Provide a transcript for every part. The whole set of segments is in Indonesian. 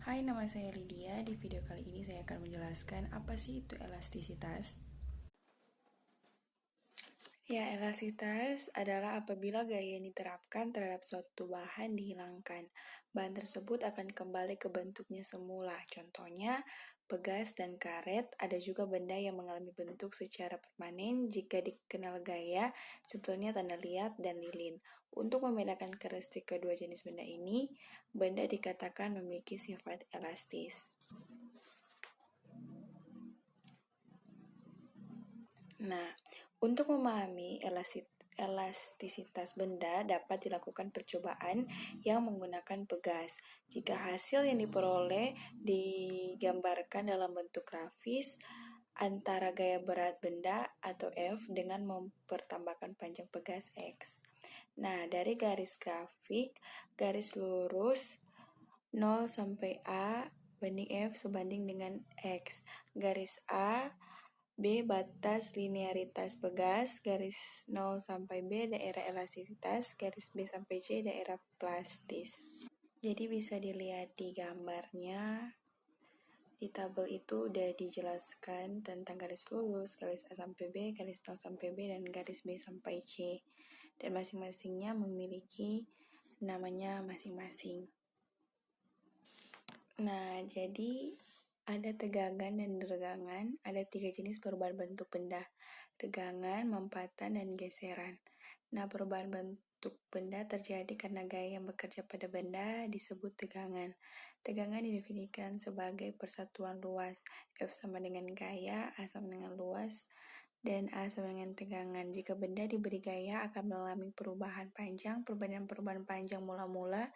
Hai, nama saya Lydia. Di video kali ini saya akan menjelaskan apa sih itu elastisitas. Ya, elastisitas adalah apabila gaya yang diterapkan terhadap suatu bahan dihilangkan. Bahan tersebut akan kembali ke bentuknya semula. Contohnya, pegas dan karet. Ada juga benda yang mengalami bentuk secara permanen jika dikenal gaya, contohnya tanda liat dan lilin. Untuk membedakan karakteristik kedua jenis benda ini, benda dikatakan memiliki sifat elastis. Nah, untuk memahami elastisitas benda dapat dilakukan percobaan yang menggunakan pegas. Jika hasil yang diperoleh digambarkan dalam bentuk grafis antara gaya berat benda atau F dengan mempertambahkan panjang pegas X. Nah, dari garis grafik, garis lurus 0 sampai A banding F sebanding dengan X. Garis A B batas linearitas pegas, garis 0 sampai B daerah elastisitas, garis B sampai C daerah plastis. Jadi bisa dilihat di gambarnya, di tabel itu udah dijelaskan tentang garis lurus, garis A sampai B, garis 0 sampai B, dan garis B sampai C. Dan masing-masingnya memiliki namanya masing-masing. Nah, jadi ada tegangan dan regangan, ada 3 jenis perubahan bentuk benda: regangan, mempatan, dan geseran. Nah, perubahan bentuk benda terjadi karena gaya yang bekerja pada benda disebut tegangan. Tegangan didefinisikan sebagai persatuan luas. F sama dengan gaya, A sama dengan luas, dan A sama dengan tegangan. Jika benda diberi gaya akan mengalami perubahan panjang. Perbandingan panjang mula-mula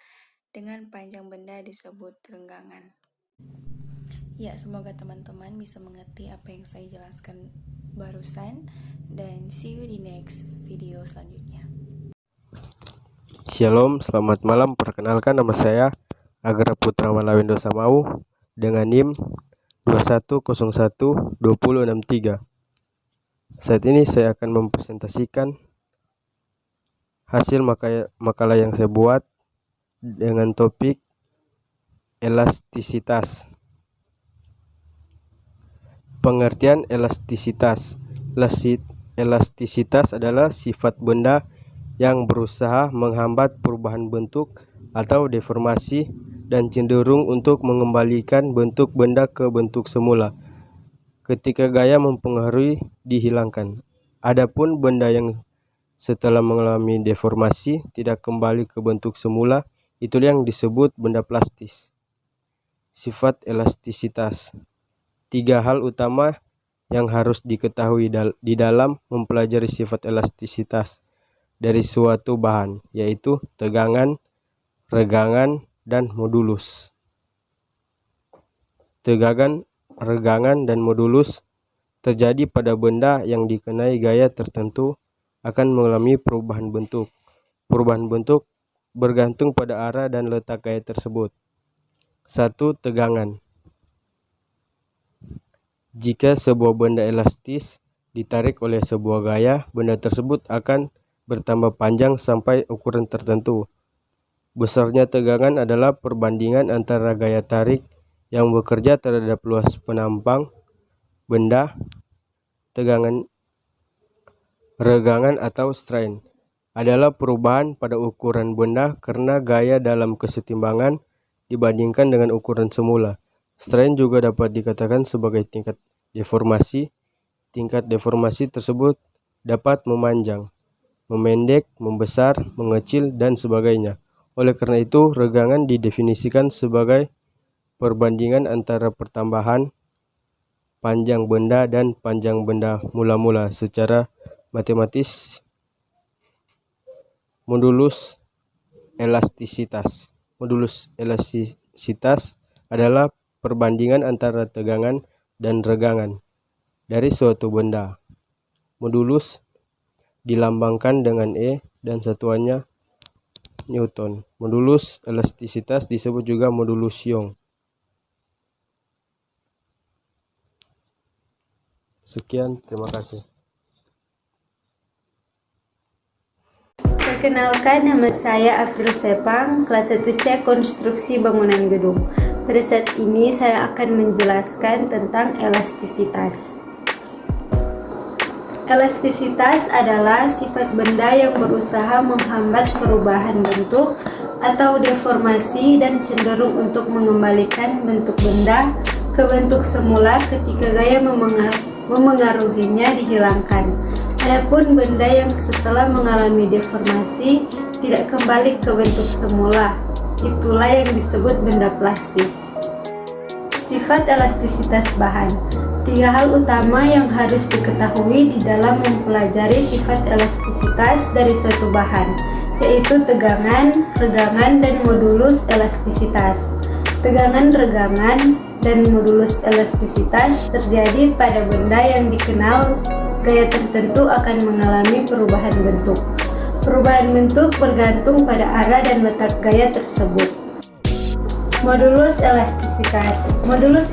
dengan panjang benda disebut renggangan. Ya, semoga teman-teman bisa mengerti apa yang saya jelaskan barusan, dan see you di next video selanjutnya. Shalom, selamat malam. Perkenalkan, nama saya Agra Putra Malawindo Samau dengan NIM 21012063. Saat ini saya akan mempresentasikan hasil makalah yang saya buat dengan topik elastisitas. Pengertian elastisitas. Elastisitas adalah sifat benda yang berusaha menghambat perubahan bentuk atau deformasi dan cenderung untuk mengembalikan bentuk benda ke bentuk semula ketika gaya mempengaruhi dihilangkan. Adapun benda yang setelah mengalami deformasi tidak kembali ke bentuk semula, itulah yang disebut benda plastis. Sifat elastisitas. 3 hal utama yang harus diketahui di dalam mempelajari sifat elastisitas dari suatu bahan, yaitu tegangan, regangan, dan modulus. Tegangan, regangan, dan modulus terjadi pada benda yang dikenai gaya tertentu akan mengalami perubahan bentuk. Perubahan bentuk bergantung pada arah dan letak gaya tersebut. 1. Tegangan. Jika sebuah benda elastis ditarik oleh sebuah gaya, benda tersebut akan bertambah panjang sampai ukuran tertentu. Besarnya tegangan adalah perbandingan antara gaya tarik yang bekerja terhadap luas penampang benda. Tegangan regangan atau strain adalah perubahan pada ukuran benda karena gaya dalam kesetimbangan dibandingkan dengan ukuran semula. Strain juga dapat dikatakan sebagai tingkat deformasi. Tingkat deformasi tersebut dapat memanjang, memendek, membesar, mengecil, dan sebagainya. Oleh karena itu, regangan didefinisikan sebagai perbandingan antara pertambahan panjang benda dan panjang benda mula-mula secara matematis. Modulus elastisitas. Modulus elastisitas adalah perbandingan antara tegangan dan regangan dari suatu benda. Modulus dilambangkan dengan E dan satuannya Newton. Modulus elastisitas disebut juga modulus Young. Sekian, terima kasih. Perkenalkan, nama saya Afril Sepang, kelas 1C Konstruksi Bangunan Gedung. Pada saat ini saya akan menjelaskan tentang elastisitas. Elastisitas adalah sifat benda yang berusaha menghambat perubahan bentuk atau deformasi dan cenderung untuk mengembalikan bentuk benda ke bentuk semula ketika gaya memengaruhinya dihilangkan. Adapun benda yang setelah mengalami deformasi tidak kembali ke bentuk semula, itulah yang disebut benda plastis. Sifat elastisitas bahan. 3 hal utama yang harus diketahui di dalam mempelajari sifat elastisitas dari suatu bahan, yaitu tegangan, regangan, dan modulus elastisitas. Tegangan, regangan, dan modulus elastisitas terjadi pada benda yang dikenal gaya tertentu akan mengalami perubahan bentuk. Perubahan bentuk bergantung pada arah dan letak gaya tersebut. Modulus elastisitas. Modulus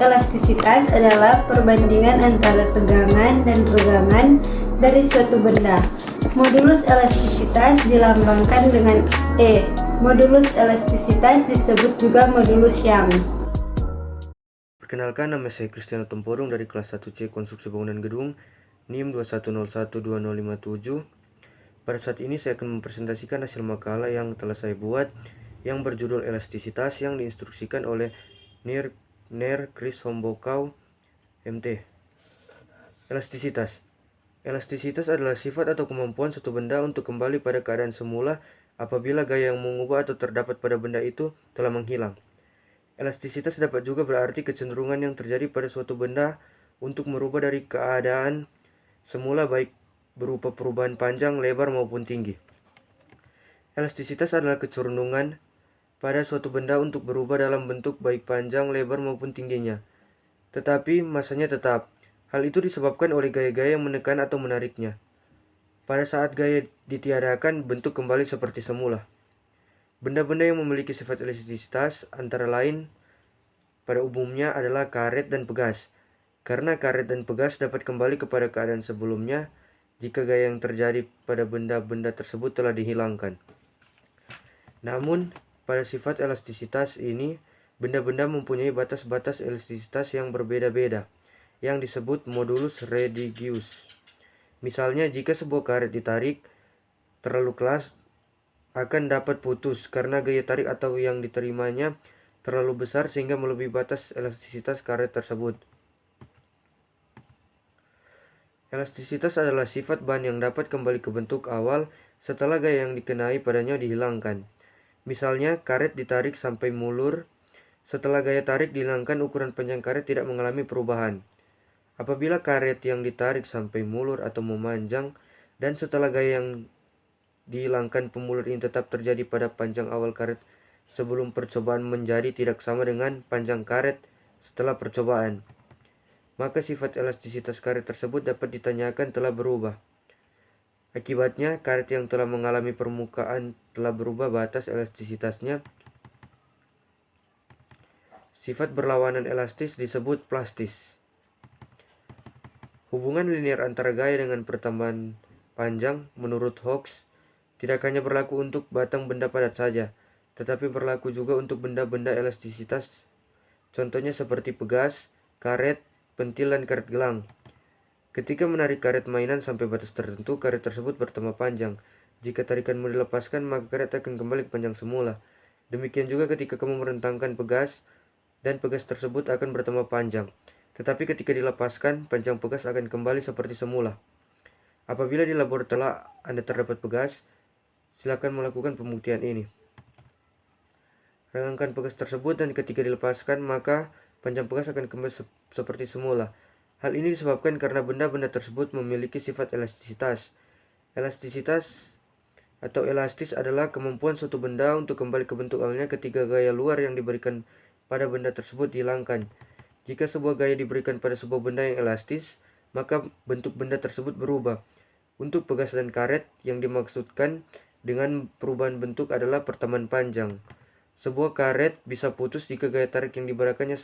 elastisitas adalah perbandingan antara tegangan dan regangan dari suatu benda. Modulus elastisitas dilambangkan dengan E. Modulus elastisitas disebut juga modulus Young. Perkenalkan, nama saya Kristiano Tempurung dari kelas 1C Konstruksi Bangunan Gedung NIM 21012057. Pada saat ini saya akan mempresentasikan hasil makalah yang telah saya buat yang berjudul Elastisitas yang diinstruksikan oleh Ner Chris Hombokau MT. Elastisitas. Elastisitas adalah sifat atau kemampuan suatu benda untuk kembali pada keadaan semula apabila gaya yang mengubah atau terdapat pada benda itu telah menghilang. Elastisitas dapat juga berarti kecenderungan yang terjadi pada suatu benda untuk merubah dari keadaan semula baik berupa perubahan panjang, lebar, maupun tinggi. Elastisitas adalah kecenderungan pada suatu benda untuk berubah dalam bentuk baik panjang, lebar, maupun tingginya. Tetapi masanya tetap. Hal itu disebabkan oleh gaya-gaya yang menekan atau menariknya. Pada saat gaya ditiadakan, bentuk kembali seperti semula. Benda-benda yang memiliki sifat elastisitas antara lain pada umumnya adalah karet dan pegas. Karena karet dan pegas dapat kembali kepada keadaan sebelumnya jika gaya yang terjadi pada benda-benda tersebut telah dihilangkan. Namun, pada sifat elastisitas ini, benda-benda mempunyai batas-batas elastisitas yang berbeda-beda, yang disebut modulus redigius. Misalnya, jika sebuah karet ditarik terlalu keras, akan dapat putus karena gaya tarik atau yang diterimanya terlalu besar sehingga melebihi batas elastisitas karet tersebut. Elastisitas adalah sifat bahan yang dapat kembali ke bentuk awal setelah gaya yang dikenai padanya dihilangkan. Misalnya, karet ditarik sampai mulur. Setelah gaya tarik dihilangkan, ukuran panjang karet tidak mengalami perubahan. Apabila karet yang ditarik sampai mulur atau memanjang, dan setelah gaya yang dihilangkan pemulur ini tetap terjadi pada panjang awal karet sebelum percobaan menjadi tidak sama dengan panjang karet setelah percobaan, maka sifat elastisitas karet tersebut dapat ditanyakan telah berubah. Akibatnya, karet yang telah mengalami permukaan telah berubah batas elastisitasnya. Sifat berlawanan elastis disebut plastis. Hubungan linier antara gaya dengan pertambahan panjang, menurut Hawkes, tidak hanya berlaku untuk batang benda padat saja, tetapi berlaku juga untuk benda-benda elastisitas. Contohnya seperti pegas, karet, pentil, dan karet gelang. Ketika menarik karet mainan sampai batas tertentu, karet tersebut bertambah panjang. Jika tarikanmu dilepaskan, maka karet akan kembali ke panjang semula. Demikian juga ketika kamu merentangkan pegas, dan pegas tersebut akan bertambah panjang. Tetapi ketika dilepaskan, panjang pegas akan kembali seperti semula. Apabila di laboratorium telah Anda terdapat pegas, silakan melakukan pembuktian ini. Regangkan pegas tersebut dan ketika dilepaskan, maka panjang pegas akan kembali seperti semula. Hal ini disebabkan karena benda-benda tersebut memiliki sifat elastisitas. Elastisitas atau elastis adalah kemampuan suatu benda untuk kembali ke bentuk awalnya ketika gaya luar yang diberikan pada benda tersebut dihilangkan. Jika sebuah gaya diberikan pada sebuah benda yang elastis, maka bentuk benda tersebut berubah. Untuk pegas dan karet, yang dimaksudkan dengan perubahan bentuk adalah pertambahan panjang. Sebuah karet bisa putus jika gaya tarik yang diberikannya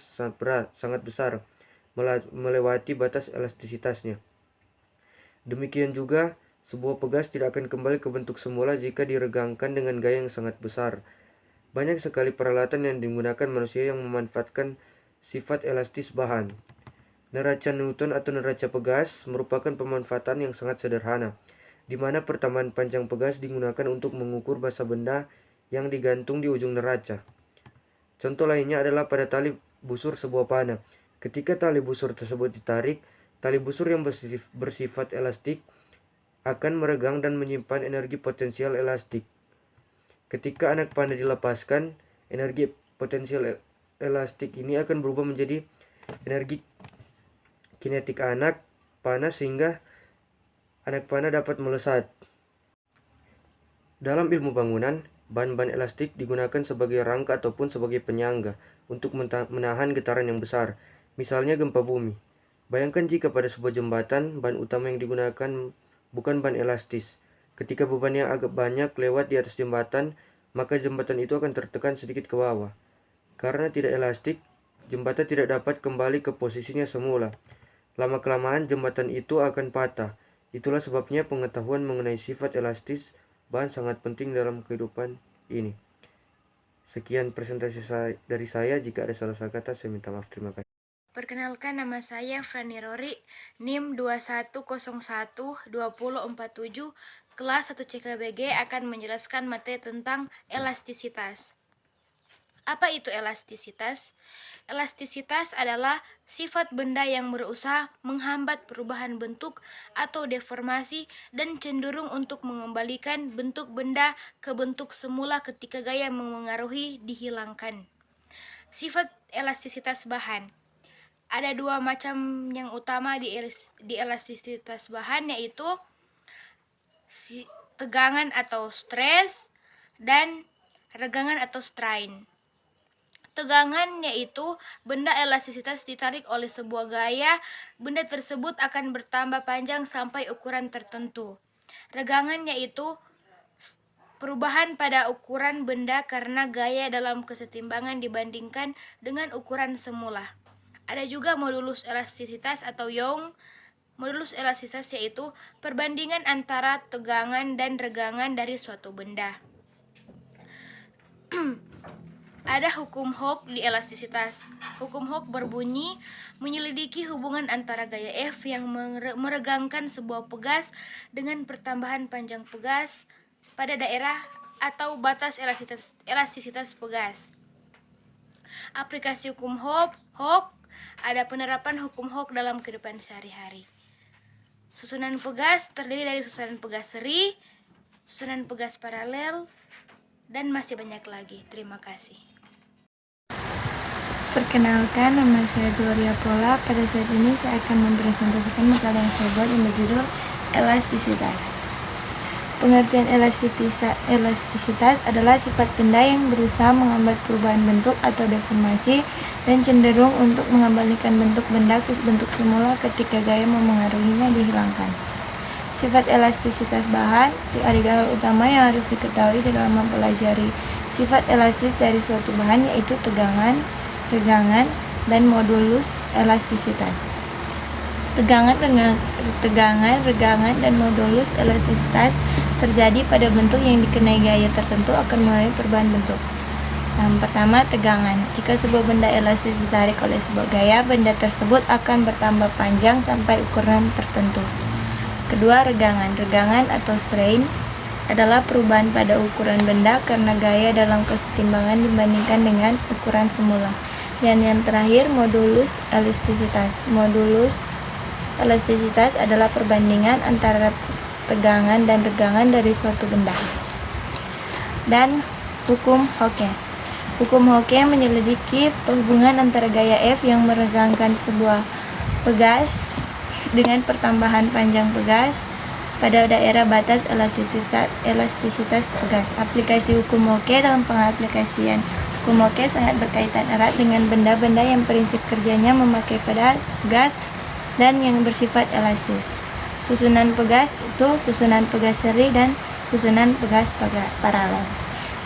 sangat besar, melewati batas elastisitasnya. Demikian juga, sebuah pegas tidak akan kembali ke bentuk semula jika diregangkan dengan gaya yang sangat besar. Banyak sekali peralatan yang digunakan manusia yang memanfaatkan sifat elastis bahan. Neraca Newton atau neraca pegas merupakan pemanfaatan yang sangat sederhana, di mana pertambahan panjang pegas digunakan untuk mengukur massa benda yang digantung di ujung neraca. Contoh lainnya adalah pada tali busur sebuah panah. Ketika tali busur tersebut ditarik, tali busur yang bersifat elastik akan meregang dan menyimpan energi potensial elastik. Ketika anak panah dilepaskan, energi potensial elastik ini akan berubah menjadi energi kinetik anak panah sehingga anak panah dapat melesat. Dalam ilmu bangunan, bahan-bahan elastik digunakan sebagai rangka ataupun sebagai penyangga untuk menahan getaran yang besar, misalnya gempa bumi. Bayangkan jika pada sebuah jembatan, bahan utama yang digunakan bukan bahan elastis. Ketika beban yang agak banyak lewat di atas jembatan, maka jembatan itu akan tertekan sedikit ke bawah. Karena tidak elastik, jembatan tidak dapat kembali ke posisinya semula. Lama-kelamaan jembatan itu akan patah. Itulah sebabnya pengetahuan mengenai sifat elastis bahan sangat penting dalam kehidupan ini. Sekian presentasi dari saya. Jika ada salah-salah kata, saya minta maaf. Terima kasih. Perkenalkan, nama saya Frani Rory, NIM 21012047, kelas 1 CKBG akan menjelaskan materi tentang elastisitas. Apa itu elastisitas? Elastisitas adalah sifat benda yang berusaha menghambat perubahan bentuk atau deformasi dan cenderung untuk mengembalikan bentuk benda ke bentuk semula ketika gaya memengaruhi dihilangkan. Sifat elastisitas bahan. Ada dua macam yang utama di elastisitas bahan, yaitu tegangan atau stress dan regangan atau strain. Tegangan yaitu benda elastisitas ditarik oleh sebuah gaya, benda tersebut akan bertambah panjang sampai ukuran tertentu. Regangan yaitu perubahan pada ukuran benda karena gaya dalam kesetimbangan dibandingkan dengan ukuran semula. Ada juga modulus elastisitas atau Young. Modulus elastisitas yaitu perbandingan antara tegangan dan regangan dari suatu benda. Ada hukum Hooke di elastisitas. Hukum Hooke berbunyi, menyelidiki hubungan antara gaya F yang meregangkan sebuah pegas dengan pertambahan panjang pegas pada daerah atau batas elastisitas pegas. Aplikasi hukum Hooke, ada penerapan hukum Hooke dalam kehidupan sehari-hari. Susunan pegas terdiri dari susunan pegas seri, susunan pegas paralel, dan masih banyak lagi. Terima kasih. Perkenalkan, nama saya Gloria Pola. Pada saat ini saya akan mempresentasikan makalah yang saya buat yang berjudul elastisitas. Pengertian elastisitas adalah sifat benda yang berusaha menghambat perubahan bentuk atau deformasi dan cenderung untuk mengembalikan bentuk benda ke bentuk semula ketika gaya memengaruhinya dihilangkan. Sifat elastisitas bahan, ada hal utama yang harus diketahui dalam mempelajari sifat elastis dari suatu bahan, yaitu tegangan, regangan, dan modulus elastisitas. Tegangan, regangan, dan modulus elastisitas terjadi pada bentuk yang dikenai gaya tertentu akan melalui perubahan bentuk. Yang pertama, tegangan. Jika sebuah benda elastis ditarik oleh sebuah gaya, benda tersebut akan bertambah panjang sampai ukuran tertentu. Kedua, regangan. Regangan atau strain adalah perubahan pada ukuran benda karena gaya dalam kesetimbangan dibandingkan dengan ukuran semula. Dan yang terakhir, modulus elastisitas. Modulus elastisitas adalah perbandingan antara tegangan dan regangan dari suatu benda. Dan hukum Hooke. Hukum Hooke menyelidiki hubungan antara gaya F yang meregangkan sebuah pegas dengan pertambahan panjang pegas pada daerah batas elastisitas pegas. Aplikasi hukum Hooke dalam pengaplikasian hukum Hooke sangat berkaitan erat dengan benda-benda yang prinsip kerjanya memakai pegas dan yang bersifat elastis. Susunan pegas itu susunan pegas seri dan susunan pegas paralel.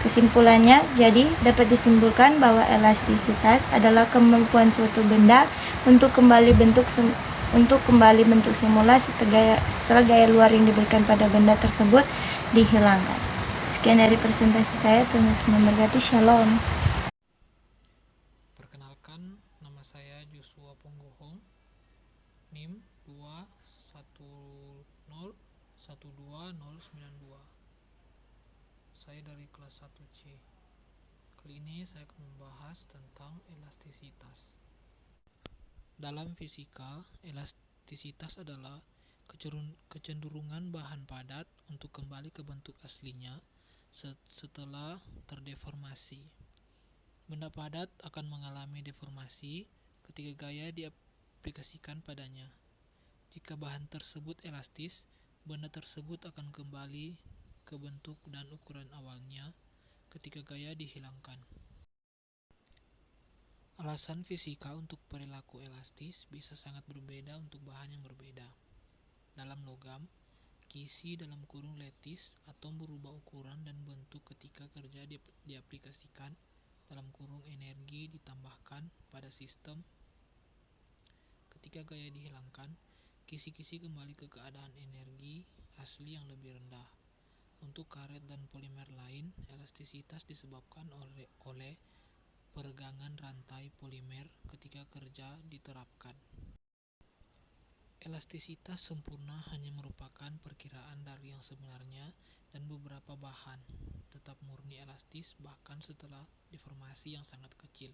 Kesimpulannya, jadi dapat disimpulkan bahwa elastisitas adalah kemampuan suatu benda untuk kembali bentuk semula setelah gaya luar yang diberikan pada benda tersebut dihilangkan. Sekian dari presentasi saya, Tuhan Yesus memberkati. Shalom. Perkenalkan, nama saya Joshua Punggohong, NIM 210122092. Saya dari kelas 1C. Kali ini saya akan membahas tentang elastisitas. Dalam fisika, elastisitas adalah kecenderungan bahan padat untuk kembali ke bentuk aslinya setelah terdeformasi. Benda padat akan mengalami deformasi ketika gaya diaplikasikan padanya. Jika bahan tersebut elastis, benda tersebut akan kembali ke bentuk dan ukuran awalnya ketika gaya dihilangkan. Alasan fisika untuk perilaku elastis bisa sangat berbeda untuk bahan yang berbeda. Dalam logam, kisi dalam kurung letis atau berubah ukuran dan bentuk ketika kerja diaplikasikan dalam kurung energi ditambahkan pada sistem. Ketika gaya dihilangkan, kisi-kisi kembali ke keadaan energi asli yang lebih rendah. Untuk karet dan polimer lain, elastisitas disebabkan oleh peregangan rantai polimer ketika kerja diterapkan. Elastisitas sempurna hanya merupakan perkiraan dari yang sebenarnya, dan beberapa bahan tetap murni elastis bahkan setelah deformasi yang sangat kecil.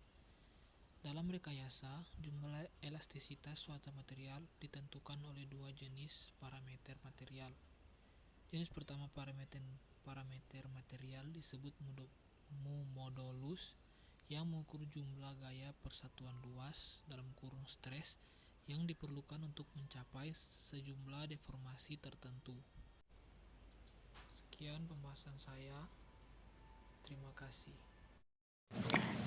Dalam rekayasa, jumlah elastisitas suatu material ditentukan oleh dua jenis parameter material. Jenis pertama parameter material disebut modulus, yang mengukur jumlah gaya persatuan luas dalam kurung stres yang diperlukan untuk mencapai sejumlah deformasi tertentu. Sekian pembahasan saya. Terima kasih.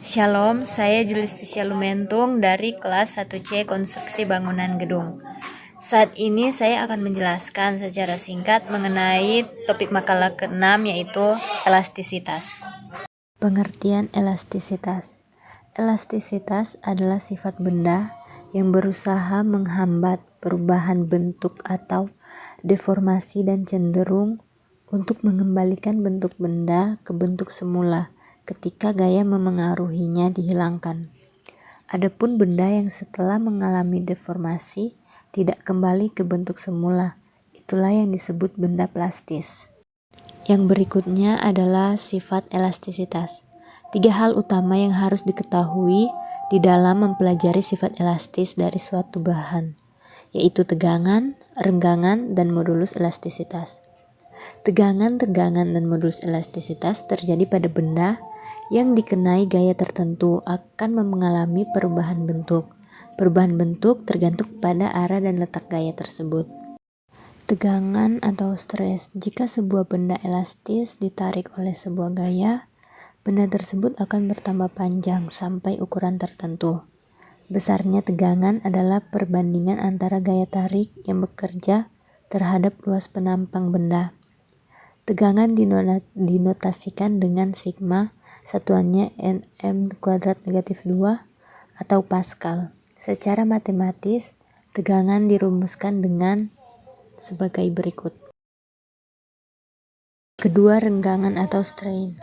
Shalom, saya Julistisya Lumentung dari kelas 1C Konstruksi Bangunan Gedung. Saat ini saya akan menjelaskan secara singkat mengenai topik makalah ke-6, yaitu elastisitas. Pengertian elastisitas. Elastisitas adalah sifat benda yang berusaha menghambat perubahan bentuk atau deformasi dan cenderung untuk mengembalikan bentuk benda ke bentuk semula ketika gaya memengaruhinya dihilangkan. Adapun benda yang setelah mengalami deformasi tidak kembali ke bentuk semula, itulah yang disebut benda plastis. Yang berikutnya adalah sifat elastisitas. 3 hal utama yang harus diketahui di dalam mempelajari sifat elastis dari suatu bahan, yaitu tegangan, renggangan, dan modulus elastisitas. Tegangan, renggangan, dan modulus elastisitas terjadi pada benda yang dikenai gaya tertentu akan mengalami perubahan bentuk. Perubahan bentuk tergantung pada arah dan letak gaya tersebut. Tegangan atau stres. Jika sebuah benda elastis ditarik oleh sebuah gaya, benda tersebut akan bertambah panjang sampai ukuran tertentu. Besarnya tegangan adalah perbandingan antara gaya tarik yang bekerja terhadap luas penampang benda. Tegangan dinotasikan dengan sigma, satuannya Nm² negatif 2 atau Pascal. Secara matematis, tegangan dirumuskan dengan sebagai berikut. Kedua, renggangan atau strain.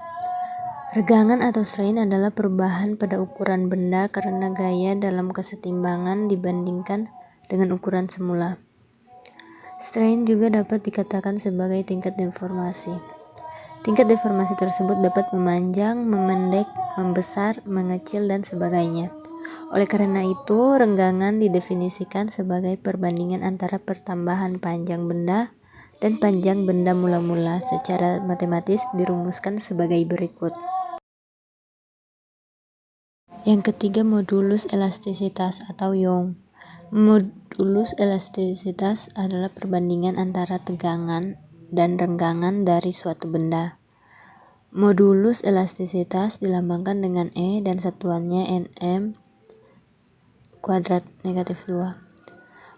Renggangan atau strain adalah perubahan pada ukuran benda karena gaya dalam kesetimbangan dibandingkan dengan ukuran semula. Strain juga dapat dikatakan sebagai tingkat deformasi. Tingkat deformasi tersebut dapat memanjang, memendek, membesar, mengecil, dan sebagainya. Oleh karena itu, renggangan didefinisikan sebagai perbandingan antara pertambahan panjang benda dan panjang benda mula-mula. Secara matematis dirumuskan sebagai berikut. Yang ketiga, modulus elastisitas atau Young. Modulus elastisitas adalah perbandingan antara tegangan dan renggangan dari suatu benda. Modulus elastisitas dilambangkan dengan E dan satuannya Nm² negatif 2.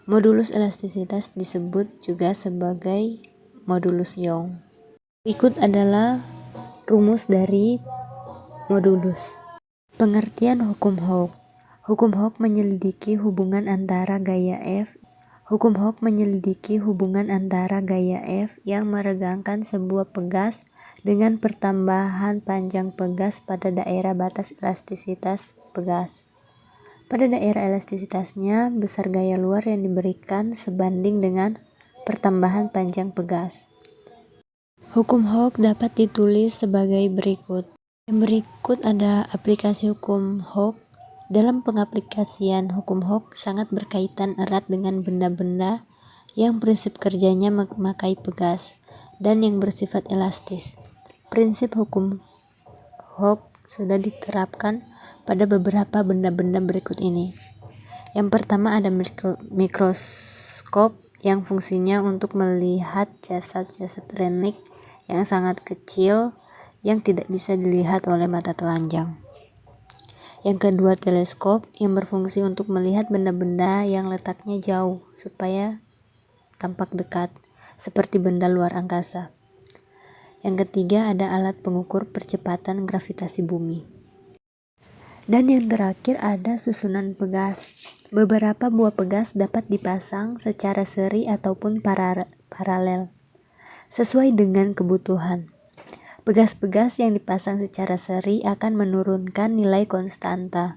Modulus elastisitas disebut juga sebagai modulus Young. Berikut adalah rumus dari modulus. Pengertian hukum Hooke. Hukum Hooke menyelidiki hubungan antara gaya F. Hukum Hooke menyelidiki hubungan antara gaya F yang meregangkan sebuah pegas dengan pertambahan panjang pegas pada daerah batas elastisitas pegas. Pada daerah elastisitasnya, besar gaya luar yang diberikan sebanding dengan pertambahan panjang pegas. Hukum Hooke dapat ditulis sebagai berikut. Yang berikut ada aplikasi hukum Hooke. Dalam pengaplikasian hukum Hooke sangat berkaitan erat dengan benda-benda yang prinsip kerjanya memakai pegas dan yang bersifat elastis. Prinsip hukum Hooke sudah diterapkan pada beberapa benda-benda berikut ini. Yang pertama ada mikroskop yang fungsinya untuk melihat jasad-jasad renik yang sangat kecil yang tidak bisa dilihat oleh mata telanjang. Yang kedua, teleskop yang berfungsi untuk melihat benda-benda yang letaknya jauh supaya tampak dekat, seperti benda luar angkasa. Yang ketiga, ada alat pengukur percepatan gravitasi bumi. Dan yang terakhir ada susunan pegas. Beberapa buah pegas dapat dipasang secara seri ataupun paralel, sesuai dengan kebutuhan. Pegas-pegas yang dipasang secara seri akan menurunkan nilai konstanta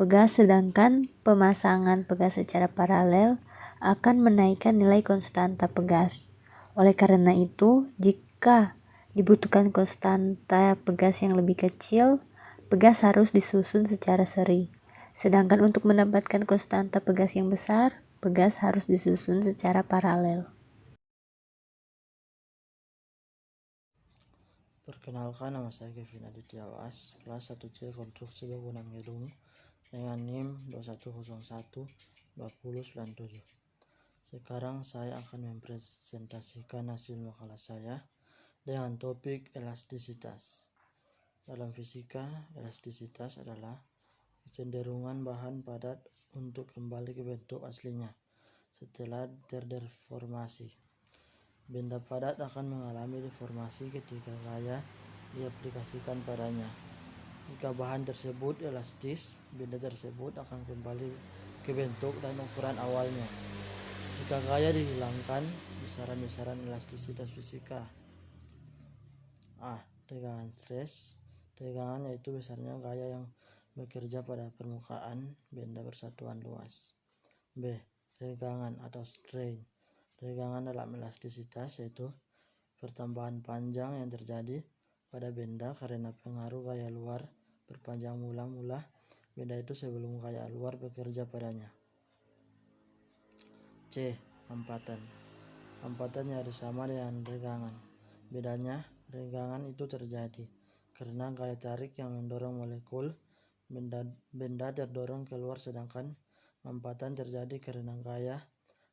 pegas, sedangkan pemasangan pegas secara paralel akan menaikkan nilai konstanta pegas. Oleh karena itu, jika dibutuhkan konstanta pegas yang lebih kecil, pegas harus disusun secara seri. Sedangkan untuk mendapatkan konstanta pegas yang besar, pegas harus disusun secara paralel. Perkenalkan, nama saya Kevin Aditya Was, kelas 1C Konstruksi Bangunan Gedung dengan NIM 2101-2097. Sekarang saya akan mempresentasikan hasil makalah saya dengan topik elastisitas. Dalam fisika, elastisitas adalah kecenderungan bahan padat untuk kembali ke bentuk aslinya setelah terdeformasi. Benda padat akan mengalami deformasi ketika gaya diaplikasikan padanya. Jika bahan tersebut elastis, benda tersebut akan kembali ke bentuk dan ukuran awalnya. Jika gaya dihilangkan, besaran-besaran elastisitas fisika. A. Tegangan stres. Tegangan yaitu besarnya gaya yang bekerja pada permukaan benda bersatuan luas. B. Regangan atau strain. Regangan dalam elastisitas yaitu pertambahan panjang yang terjadi pada benda karena pengaruh gaya luar berpanjang mula-mula benda itu sebelum gaya luar bekerja padanya. C. Hampatan. Hampatan nyaris sama dengan regangan. Bedanya, regangan itu terjadi karena gaya tarik yang mendorong molekul benda terdorong keluar, sedangkan hampatan terjadi karena gaya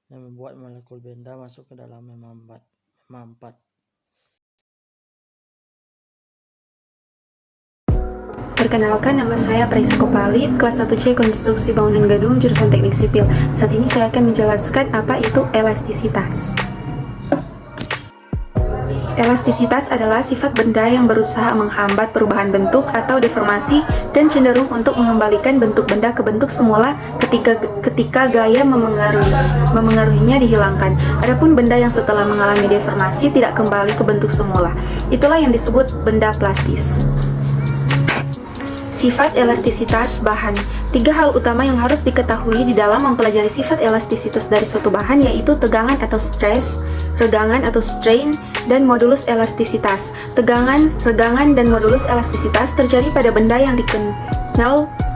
yang membuat molekul benda masuk ke dalam memampat. Perkenalkan, nama saya Praisa Kopali, kelas 1C Konstruksi Bangunan Gedung, jurusan Teknik Sipil. Saat ini saya akan menjelaskan apa itu elastisitas. Elastisitas adalah sifat benda yang berusaha menghambat perubahan bentuk atau deformasi dan cenderung untuk mengembalikan bentuk benda ke bentuk semula ketika gaya memengaruhinya dihilangkan. Adapun benda yang setelah mengalami deformasi tidak kembali ke bentuk semula, itulah yang disebut benda plastis. Sifat elastisitas bahan. 3 hal utama yang harus diketahui di dalam mempelajari sifat elastisitas dari suatu bahan, yaitu tegangan atau stress, regangan atau strain, dan modulus elastisitas. Tegangan, regangan, dan modulus elastisitas terjadi pada benda yang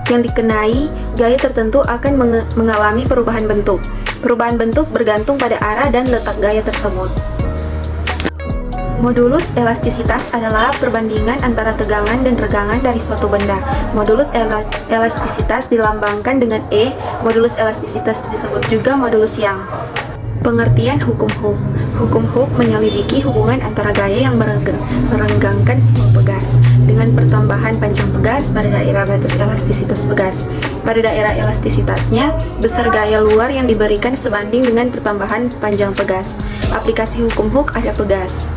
dikenai gaya tertentu akan mengalami perubahan bentuk. Perubahan bentuk bergantung pada arah dan letak gaya tersebut. Modulus elastisitas adalah perbandingan antara tegangan dan regangan dari suatu benda. Modulus elastisitas dilambangkan dengan E. Modulus elastisitas disebut juga modulus Young. Pengertian hukum Hooke. Hukum Hooke menyelidiki hubungan antara gaya yang merenggangkan sebuah pegas dengan pertambahan panjang pegas pada daerah batas elastisitas pegas. Pada daerah elastisitasnya, besar gaya luar yang diberikan sebanding dengan pertambahan panjang pegas. Aplikasi hukum Hooke ada pegas.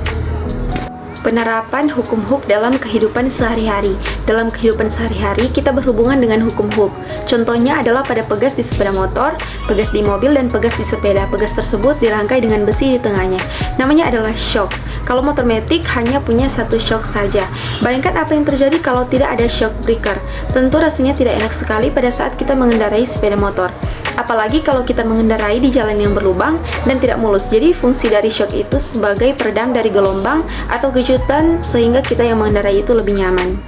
Penerapan hukum Hooke dalam kehidupan sehari-hari. Dalam kehidupan sehari-hari, kita berhubungan dengan hukum Hooke. Contohnya adalah pada pegas di sepeda motor, pegas di mobil, dan pegas di sepeda. Pegas tersebut dirangkai dengan besi di tengahnya. Namanya adalah shock. Kalau motor metik hanya punya satu shock saja. Bayangkan apa yang terjadi kalau tidak ada shock breaker. Tentu rasanya tidak enak sekali pada saat kita mengendarai sepeda motor. Apalagi kalau kita mengendarai di jalan yang berlubang dan tidak mulus. Jadi fungsi dari shock itu sebagai peredam dari gelombang atau kejutan sehingga kita yang mengendarai itu lebih nyaman.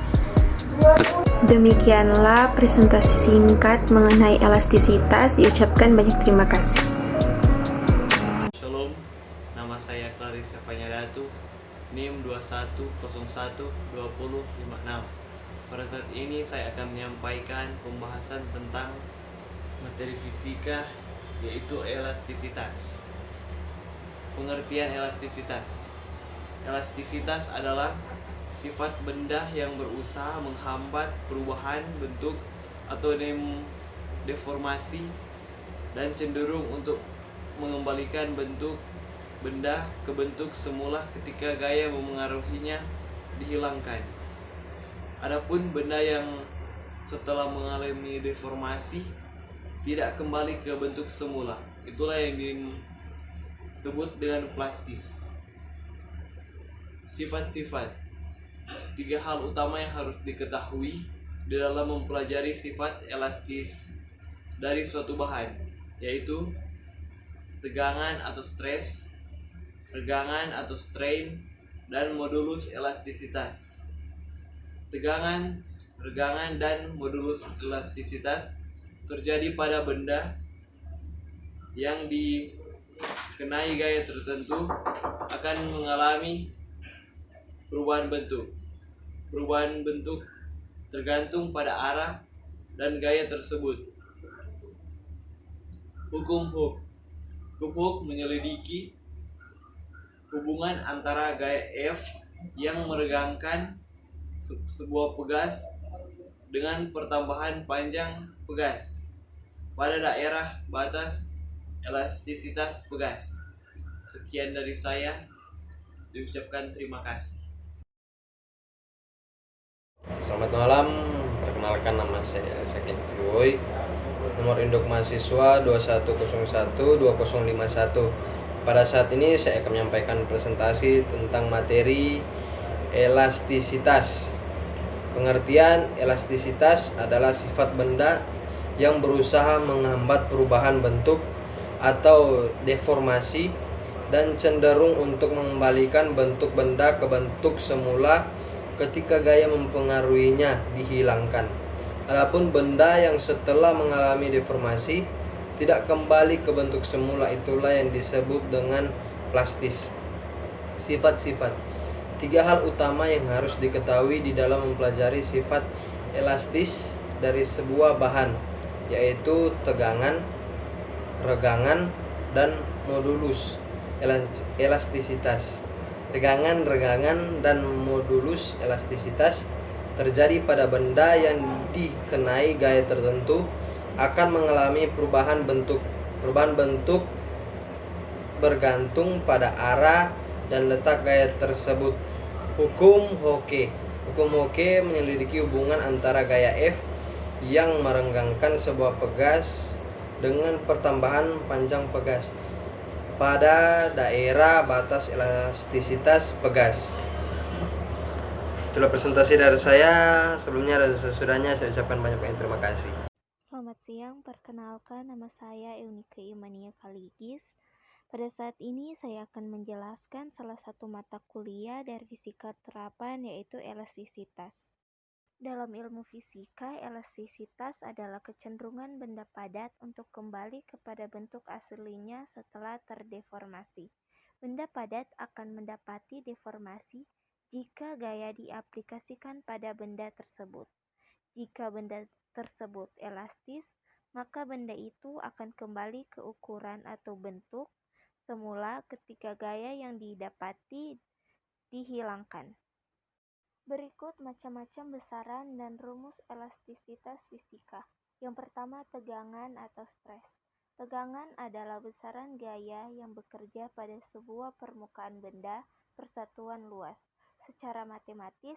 Demikianlah presentasi singkat mengenai elastisitas. Diucapkan banyak terima kasih. Shalom, nama saya Clarissa Panyadatu, NIM 21012056. Pada saat ini saya akan menyampaikan pembahasan tentang materi fisika, yaitu elastisitas. Pengertian elastisitas. Elastisitas adalah sifat benda yang berusaha menghambat perubahan bentuk atau deformasi dan cenderung untuk mengembalikan bentuk benda ke bentuk semula ketika gaya memengaruhinya dihilangkan. Adapun benda yang setelah mengalami deformasi tidak kembali ke bentuk semula, itulah yang disebut dengan plastis. Sifat-sifat. 3 hal utama yang harus diketahui di dalam mempelajari sifat elastis dari suatu bahan, yaitu tegangan atau stres, regangan atau strain, dan modulus elastisitas. Tegangan, regangan, dan modulus elastisitas terjadi pada benda yang dikenai gaya tertentu akan mengalami perubahan bentuk. Perubahan bentuk tergantung pada arah dan gaya tersebut. Hukum Hooke. Hukum Hooke menyelidiki hubungan antara gaya F yang meregangkan sebuah pegas dengan pertambahan panjang pegas pada daerah batas elastisitas pegas. Sekian dari saya, diucapkan terima kasih. Selamat malam, perkenalkan nama saya Sakin Fiwoy. Nomor induk mahasiswa 21012051. Pada saat ini saya akan menyampaikan presentasi tentang materi elastisitas. Pengertian elastisitas adalah sifat benda yang berusaha menghambat perubahan bentuk atau deformasi dan cenderung untuk mengembalikan bentuk benda ke bentuk semula ketika gaya mempengaruhinya dihilangkan. Adapun benda yang setelah mengalami deformasi tidak kembali ke bentuk semula, itulah yang disebut dengan plastis. Sifat-sifat. 3 hal utama yang harus diketahui di dalam mempelajari sifat elastis dari sebuah bahan, yaitu tegangan, regangan, dan modulus elastisitas. Tegangan, regangan, dan modulus elastisitas terjadi pada benda yang dikenai gaya tertentu akan mengalami perubahan bentuk. Perubahan bentuk bergantung pada arah dan letak gaya tersebut. Hukum Hooke. Hukum Hooke menyelidiki hubungan antara gaya F yang merenggangkan sebuah pegas dengan pertambahan panjang pegas pada daerah batas elastisitas pegas. Itulah presentasi dari saya. Sebelumnya dan sesudahnya saya ucapkan banyak-banyak terima kasih. Selamat siang, perkenalkan nama saya Eunike Imania Kaligis. Pada saat ini saya akan menjelaskan salah satu mata kuliah dari fisika terapan, yaitu elastisitas. Dalam ilmu fisika, elastisitas adalah kecenderungan benda padat untuk kembali kepada bentuk aslinya setelah terdeformasi. Benda padat akan mendapati deformasi jika gaya diaplikasikan pada benda tersebut. Jika benda tersebut elastis, maka benda itu akan kembali ke ukuran atau bentuk semula ketika gaya yang didapati dihilangkan. Berikut macam-macam besaran dan rumus elastisitas fisika. Yang pertama, tegangan atau stres. Tegangan adalah besaran gaya yang bekerja pada sebuah permukaan benda persatuan luas. Secara matematis,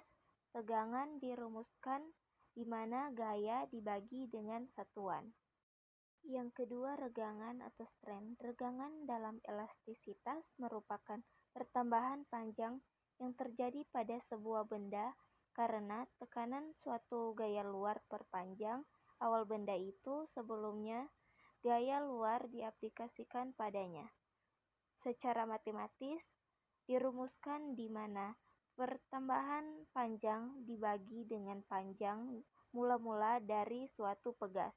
tegangan dirumuskan di mana gaya dibagi dengan satuan. Yang kedua, regangan atau strain. Regangan dalam elastisitas merupakan pertambahan panjang yang terjadi pada sebuah benda karena tekanan suatu gaya luar perpanjang awal benda itu sebelumnya gaya luar diaplikasikan padanya. Secara matematis dirumuskan di mana pertambahan panjang dibagi dengan panjang mula-mula dari suatu pegas.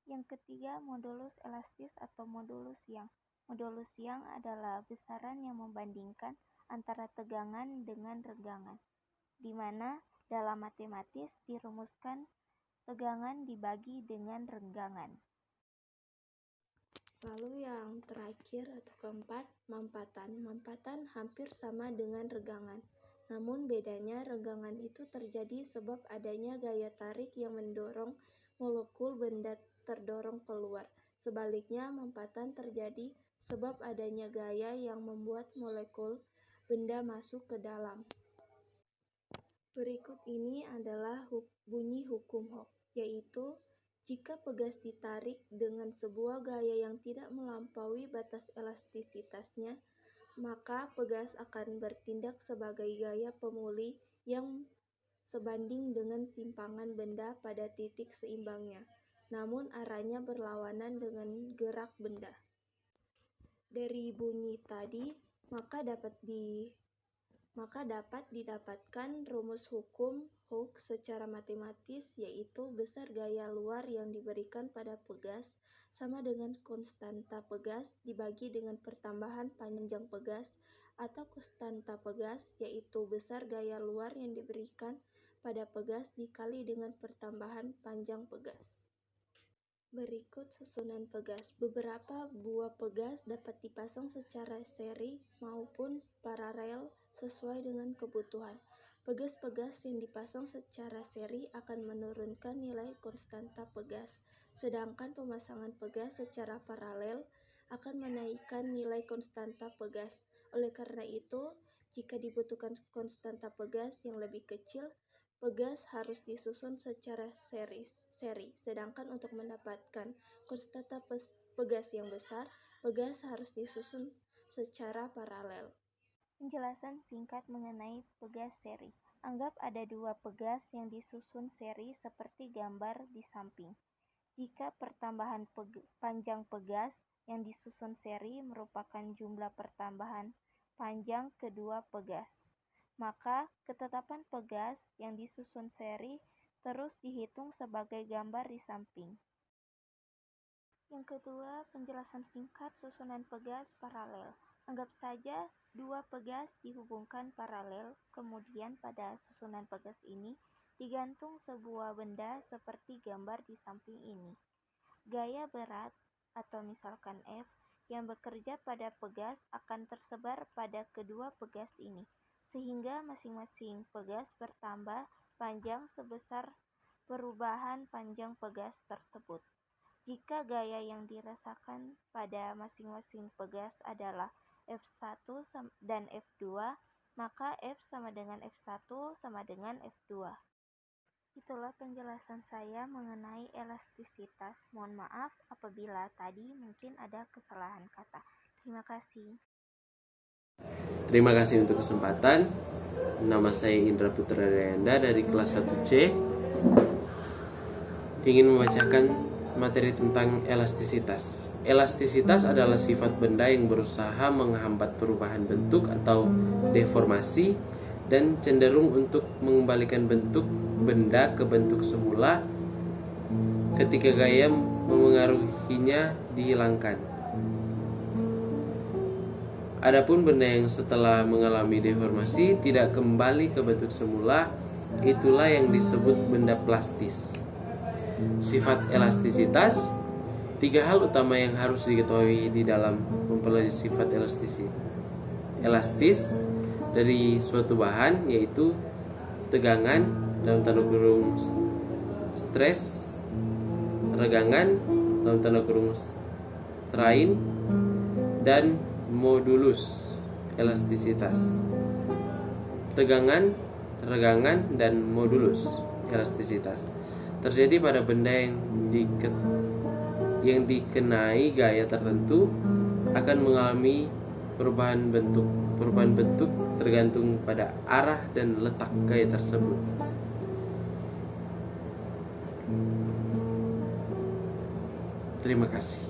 Yang ketiga, modulus elastis atau modulus Young. Modulus Young adalah besaran yang membandingkan antara tegangan dengan renggangan, di mana dalam matematis dirumuskan tegangan dibagi dengan renggangan. Lalu yang terakhir atau keempat, mampatan. Mampatan hampir sama dengan renggangan. Namun bedanya renggangan itu terjadi sebab adanya gaya tarik yang mendorong molekul benda terdorong keluar. Sebaliknya, mampatan terjadi sebab adanya gaya yang membuat molekul benda masuk ke dalam. Berikut ini adalah bunyi hukum Hooke, yaitu jika pegas ditarik dengan sebuah gaya yang tidak melampaui batas elastisitasnya, maka pegas akan bertindak sebagai gaya pemulih yang sebanding dengan simpangan benda pada titik seimbangnya, namun arahnya berlawanan dengan gerak benda. Dari bunyi tadi, maka dapat didapatkan rumus hukum Hooke secara matematis, yaitu besar gaya luar yang diberikan pada pegas sama dengan konstanta pegas dibagi dengan pertambahan panjang pegas, atau konstanta pegas, yaitu besar gaya luar yang diberikan pada pegas dikali dengan pertambahan panjang pegas. Berikut susunan pegas. Beberapa buah pegas dapat dipasang secara seri maupun paralel sesuai dengan kebutuhan. Pegas-pegas yang dipasang secara seri akan menurunkan nilai konstanta pegas, sedangkan pemasangan pegas secara paralel akan menaikkan nilai konstanta pegas. Oleh karena itu, jika dibutuhkan konstanta pegas yang lebih kecil, pegas harus disusun secara seri, sedangkan untuk mendapatkan konstanta pegas yang besar, pegas harus disusun secara paralel. Penjelasan singkat mengenai pegas seri. Anggap ada dua pegas yang disusun seri seperti gambar di samping. Jika pertambahan panjang pegas yang disusun seri merupakan jumlah pertambahan panjang kedua pegas, maka ketetapan pegas yang disusun seri terus dihitung sebagai gambar di samping. Yang kedua, penjelasan singkat susunan pegas paralel. Anggap saja dua pegas dihubungkan paralel, kemudian pada susunan pegas ini digantung sebuah benda seperti gambar di samping ini. Gaya berat, atau misalkan F, yang bekerja pada pegas akan tersebar pada kedua pegas ini, sehingga masing-masing pegas bertambah panjang sebesar perubahan panjang pegas tersebut. Jika gaya yang dirasakan pada masing-masing pegas adalah F1 dan F2, maka F sama dengan F1 sama dengan F2. Itulah penjelasan saya mengenai elastisitas. Mohon maaf apabila tadi mungkin ada kesalahan kata. Terima kasih. Terima kasih untuk kesempatan. Nama saya Indra Putra Dayanda dari kelas 1C. Ingin membacakan materi tentang elastisitas. Elastisitas adalah sifat benda yang berusaha menghambat perubahan bentuk atau deformasi dan cenderung untuk mengembalikan bentuk benda ke bentuk semula ketika gaya memengaruhinya dihilangkan. Adapun benda yang setelah mengalami deformasi tidak kembali ke bentuk semula, itulah yang disebut benda plastis. Sifat elastisitas, tiga hal utama yang harus diketahui di dalam mempelajari sifat elastis dari suatu bahan, yaitu tegangan dalam tanda kurung stres, regangan dalam tanda kurung strain, dan modulus elastisitas. Tegangan, regangan, dan modulus elastisitas terjadi pada benda yang dikenai gaya tertentu akan mengalami perubahan bentuk Perubahan bentuk tergantung pada arah dan letak gaya tersebut. Terima kasih.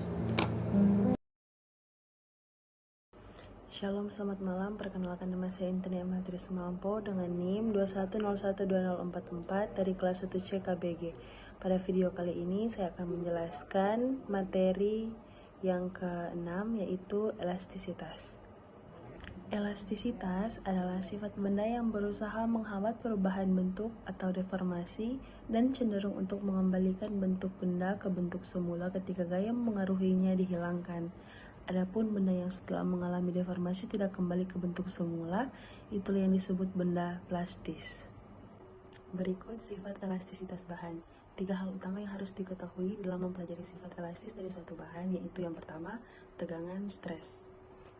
Shalom, selamat malam. Perkenalkan, nama saya Intini Amatri Sumampo dengan NIM 21012044 dari kelas 1C KBG. Pada video kali ini saya akan menjelaskan materi yang ke-6, yaitu elastisitas. Elastisitas adalah sifat benda yang berusaha menghambat perubahan bentuk atau deformasi dan cenderung untuk mengembalikan bentuk benda ke bentuk semula ketika gaya mempengaruhinya dihilangkan. Adapun benda yang setelah mengalami deformasi tidak kembali ke bentuk semula, itulah yang disebut benda plastis. Berikut sifat elastisitas bahan. 3 hal utama yang harus diketahui dalam mempelajari sifat elastis dari suatu bahan, yaitu yang pertama, tegangan stres.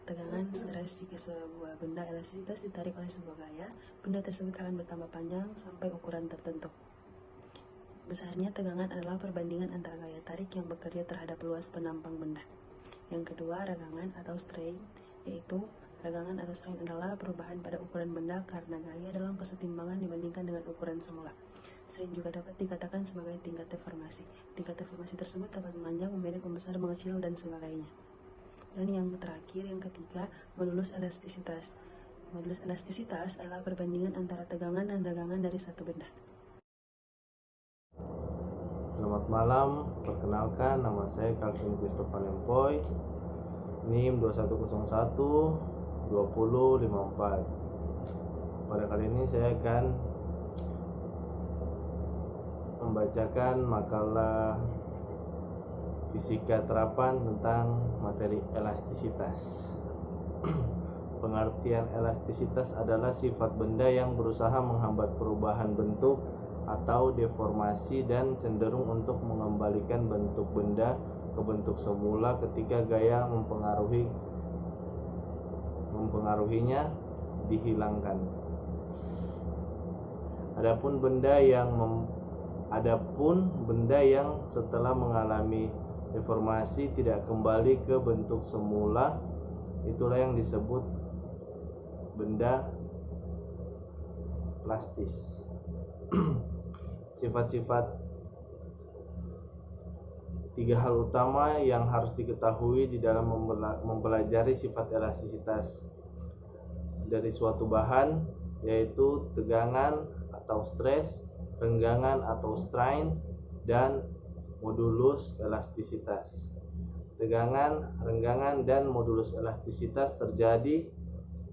Tegangan stres: jika sebuah benda elastisitas ditarik oleh sebuah gaya, benda tersebut akan bertambah panjang sampai ukuran tertentu. Besarnya tegangan adalah perbandingan antara gaya tarik yang bekerja terhadap luas penampang benda. Yang kedua, ragangan atau strain, yaitu ragangan atau strain adalah perubahan pada ukuran benda karena gaya dalam kesetimbangan dibandingkan dengan ukuran semula. Strain juga dapat dikatakan sebagai tingkat deformasi. Tingkat deformasi tersebut dapat memanjang, memendek, membesar, mengecil, dan sebagainya. Dan yang terakhir, yang ketiga, modulus elastisitas. Modulus elastisitas adalah perbandingan antara tegangan dan ragangan dari satu benda. Selamat malam, perkenalkan nama saya Calvin Christopher Lempoy, NIM 2101-2054. Pada kali ini saya akan membacakan makalah fisika terapan tentang materi elastisitas. Pengertian elastisitas adalah sifat benda yang berusaha menghambat perubahan bentuk atau deformasi dan cenderung untuk mengembalikan bentuk benda ke bentuk semula ketika gaya mempengaruhinya dihilangkan. Adapun benda yang setelah mengalami deformasi tidak kembali ke bentuk semula, itulah yang disebut benda plastis. Sifat-sifat 3 hal utama yang harus diketahui di dalam mempelajari sifat elastisitas dari suatu bahan, yaitu tegangan atau stres, renggangan atau strain, dan modulus elastisitas. Tegangan, renggangan, dan modulus elastisitas terjadi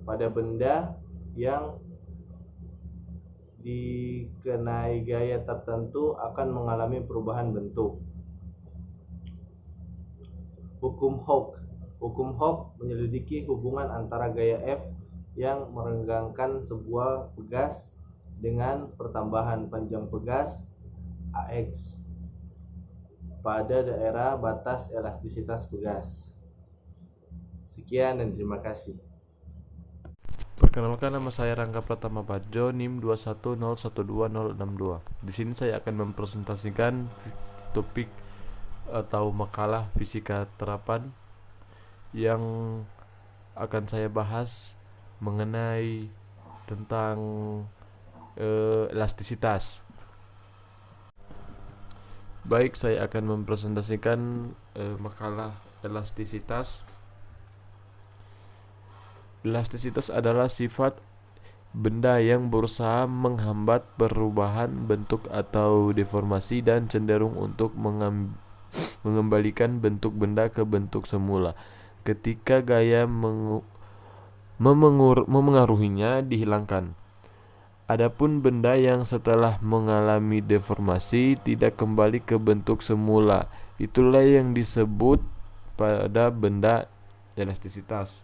pada benda yang dikenai gaya tertentu akan mengalami perubahan bentuk. Hukum Hooke menyelidiki hubungan antara gaya F yang merenggangkan sebuah pegas dengan pertambahan panjang pegas AX pada daerah batas elastisitas pegas. Sekian dan terima kasih. Perkenalkan, nama saya Rangga Pratama Badjo, NIM 21012062. Di sini saya akan mempresentasikan topik atau makalah fisika terapan yang akan saya bahas mengenai tentang elastisitas. Baik, saya akan mempresentasikan makalah elastisitas. Elastisitas adalah sifat benda yang berusaha menghambat perubahan bentuk atau deformasi dan cenderung untuk mengembalikan bentuk benda ke bentuk semula ketika gaya memengaruhinya dihilangkan. Adapun benda yang setelah mengalami deformasi tidak kembali ke bentuk semula, itulah yang disebut pada benda elastisitas.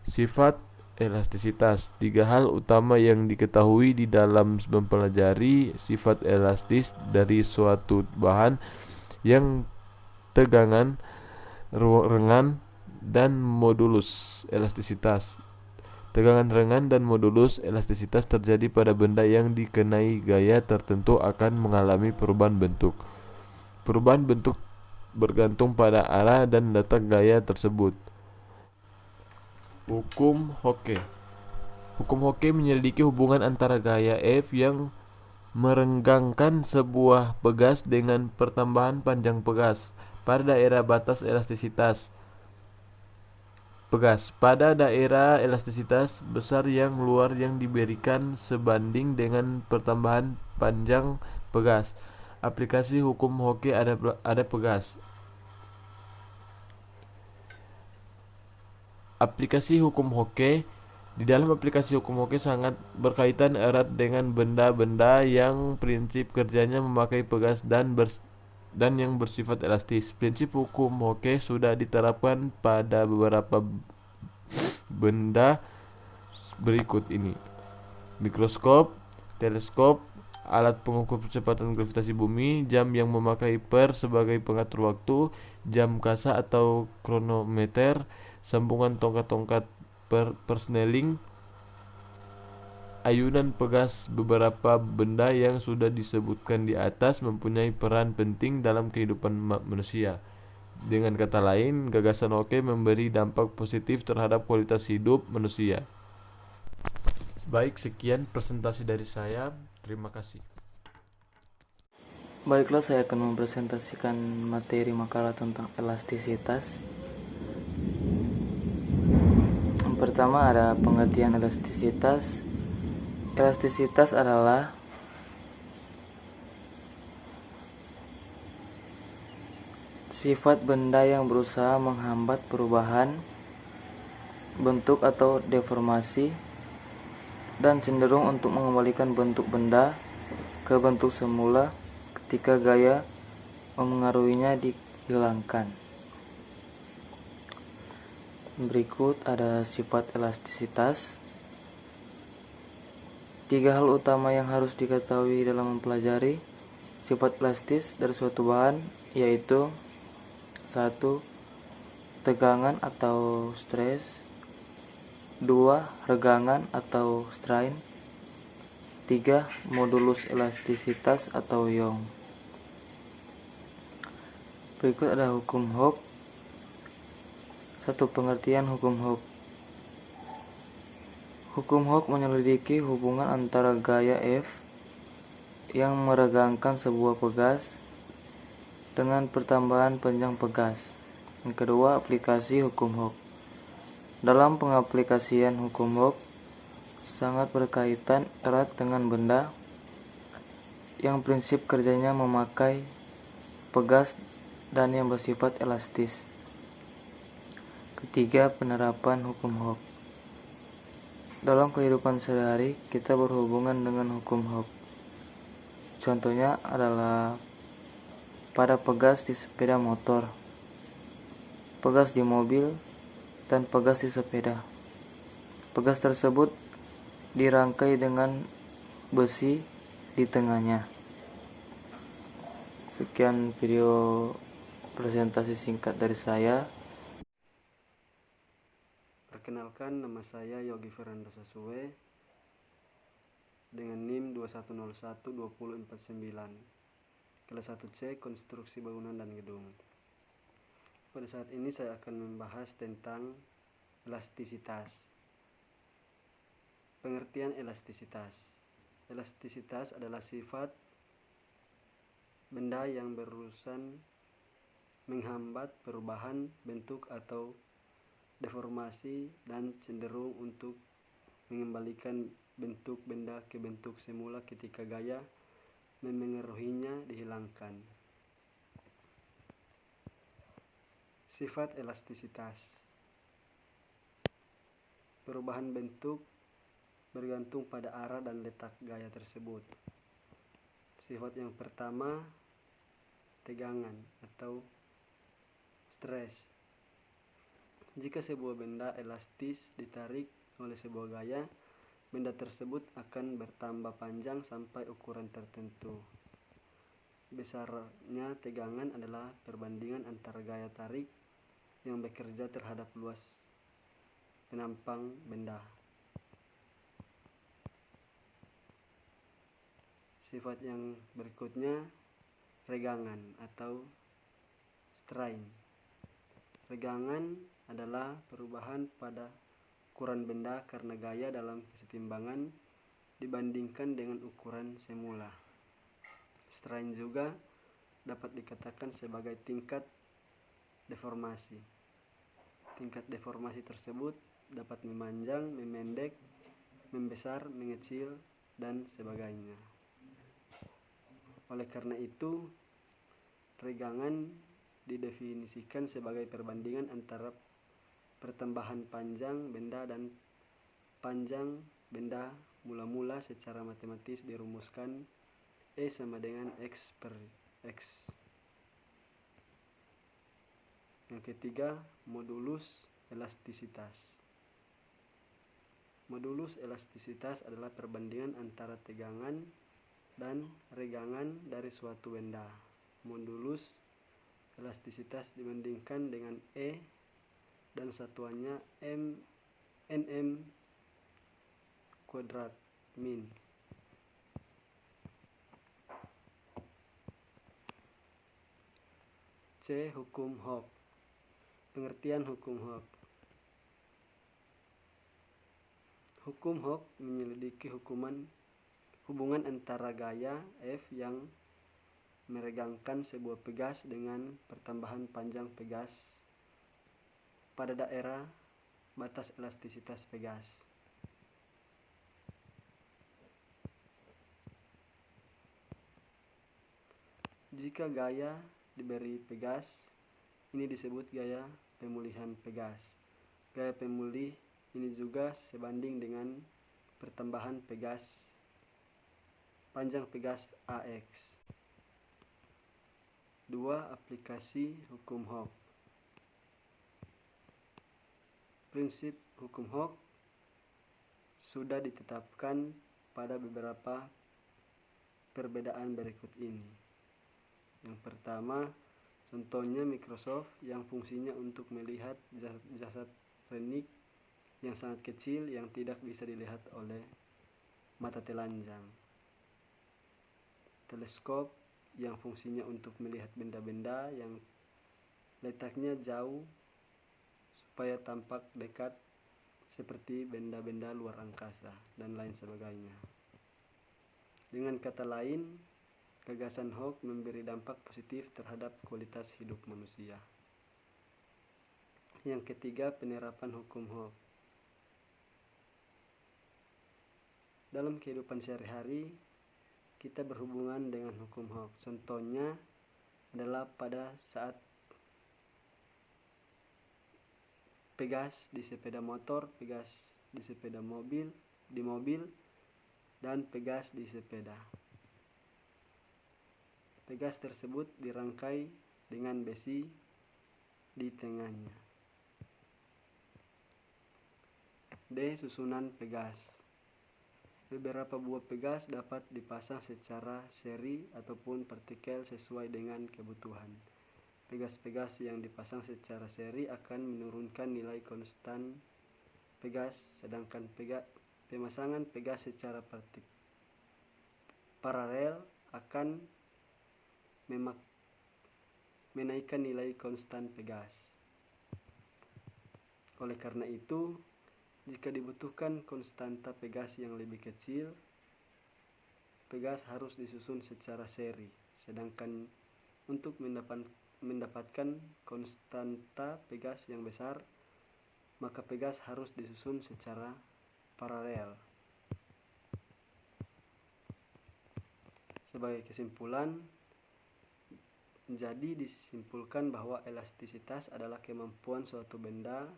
Sifat elastisitas: 3 hal utama yang diketahui di dalam mempelajari sifat elastis dari suatu bahan, yang tegangan, renggan, dan modulus elastisitas. Tegangan, renggan, dan modulus elastisitas terjadi pada benda yang dikenai gaya tertentu akan mengalami perubahan bentuk. Perubahan bentuk bergantung pada arah dan letak gaya tersebut. Hukum Hocke. Hukum Hocke menyelidiki hubungan antara gaya F yang merenggangkan sebuah pegas dengan pertambahan panjang pegas pada daerah batas elastisitas pegas pada daerah elastisitas besar yang luar yang diberikan sebanding dengan pertambahan panjang pegas. Aplikasi hukum Hocke ada pegas. Aplikasi hukum Hocke. Di dalam aplikasi hukum Hocke sangat berkaitan erat dengan benda-benda yang prinsip kerjanya memakai pegas dan yang bersifat elastis. Prinsip hukum Hocke sudah diterapkan pada beberapa benda berikut ini: mikroskop, teleskop, alat pengukur kecepatan gravitasi bumi, jam yang memakai sebagai pengatur waktu, jam kasa atau kronometer, sambungan tongkat-tongkat persneling, ayunan pegas. Beberapa benda yang sudah disebutkan di atas mempunyai peran penting dalam kehidupan manusia. Dengan kata lain, gagasan Hocke memberi dampak positif terhadap kualitas hidup manusia. Baik, sekian presentasi dari saya. Terima kasih. Baiklah, saya akan mempresentasikan materi makalah tentang elastisitas. Yang pertama ada pengertian elastisitas. Elastisitas adalah sifat benda yang berusaha menghambat perubahan bentuk atau deformasi dan cenderung untuk mengembalikan bentuk benda ke bentuk semula ketika gaya memengaruhinya dihilangkan. Berikut ada sifat elastisitas. 3 hal utama yang harus diketahui dalam mempelajari sifat elastis dari suatu bahan, yaitu 1. Tegangan atau stres, 2. Regangan atau strain, 3. Modulus elastisitas atau Young. Berikut ada hukum Hocke. 1. Pengertian hukum Hocke. Hukum Hocke menyelidiki hubungan antara gaya F yang meregangkan sebuah pegas dengan pertambahan panjang pegas. Yang kedua, aplikasi hukum Hocke. Dalam pengaplikasian hukum Hocke sangat berkaitan erat dengan benda yang prinsip kerjanya memakai pegas dan yang bersifat elastis. Ketiga, penerapan hukum Hocke. Dalam kehidupan sehari-hari kita berhubungan dengan hukum Hocke. Contohnya adalah pada pegas di sepeda motor, pegas di mobil, dan pegas di sepeda. Pegas tersebut dirangkai dengan besi di tengahnya. Sekian video presentasi singkat dari saya. Perkenalkan, nama saya Yogi Fernando Sasue dengan NIM 21012049, kelas 1C Konstruksi Bangunan dan Gedung. Pada saat ini saya akan membahas tentang elastisitas. Pengertian elastisitas. Elastisitas adalah sifat benda yang berusaha menghambat perubahan bentuk atau deformasi dan cenderung untuk mengembalikan bentuk benda ke bentuk semula ketika gaya memengaruhinya dihilangkan. Sifat elastisitas. Perubahan bentuk bergantung pada arah dan letak gaya tersebut. Sifat yang pertama, tegangan atau stres. Jika sebuah benda elastis ditarik oleh sebuah gaya, benda tersebut akan bertambah panjang sampai ukuran tertentu. Besarnya tegangan adalah perbandingan antara gaya tarik yang bekerja terhadap luas penampang benda. Sifat yang berikutnya, regangan atau strain. Regangan adalah perubahan pada ukuran benda karena gaya dalam kesetimbangan dibandingkan dengan ukuran semula. Strain juga dapat dikatakan sebagai tingkat deformasi. Tingkat deformasi tersebut dapat memanjang, memendek, membesar, mengecil, dan sebagainya. Oleh karena itu, regangan didefinisikan sebagai perbandingan antara pertambahan panjang benda dan panjang benda mula-mula secara matematis dirumuskan E sama dengan X per X. Yang ketiga, modulus elastisitas. Modulus elastisitas adalah perbandingan antara tegangan dan regangan dari suatu benda. Modulus elastisitas dibandingkan dengan E dan satuannya nm kuadrat min. C. Hukum Hooke. Pengertian hukum Hooke. Hukum Hooke menyelidiki hubungan antara gaya F yang meregangkan sebuah pegas dengan pertambahan panjang pegas pada daerah batas elastisitas pegas. Jika gaya diberi pegas, ini disebut gaya pemulihan pegas. Gaya pemulih ini juga sebanding dengan pertambahan pegas panjang pegas AX. 2. Aplikasi hukum Hooke. Prinsip hukum Hooke sudah ditetapkan pada beberapa perbedaan berikut ini. Yang pertama, contohnya Microsoft yang fungsinya untuk melihat jasad renik yang sangat kecil yang tidak bisa dilihat oleh mata telanjang. Teleskop yang fungsinya untuk melihat benda-benda yang letaknya jauh supaya tampak dekat seperti benda-benda luar angkasa dan lain sebagainya. Dengan kata lain, gagasan Hooke memberi dampak positif terhadap kualitas hidup manusia. Yang ketiga, penerapan hukum Hooke. Dalam kehidupan sehari-hari, kita berhubungan dengan hukum Hooke. Contohnya adalah pada saat pegas di sepeda motor, pegas di sepeda mobil, dan pegas di sepeda. Pegas tersebut dirangkai dengan besi di tengahnya. D. Susunan pegas. Beberapa buah pegas dapat dipasang secara seri ataupun partikel sesuai dengan kebutuhan. Pegas-pegas yang dipasang secara seri akan menurunkan nilai konstan pegas, sedangkan pemasangan pegas secara paralel akan menaikkan nilai konstan pegas. Oleh karena itu, jika dibutuhkan konstanta pegas yang lebih kecil, pegas harus disusun secara seri, sedangkan untuk mendapatkan konstanta pegas yang besar, maka pegas harus disusun secara paralel. Sebagai kesimpulan, jadi disimpulkan bahwa elastisitas adalah kemampuan suatu benda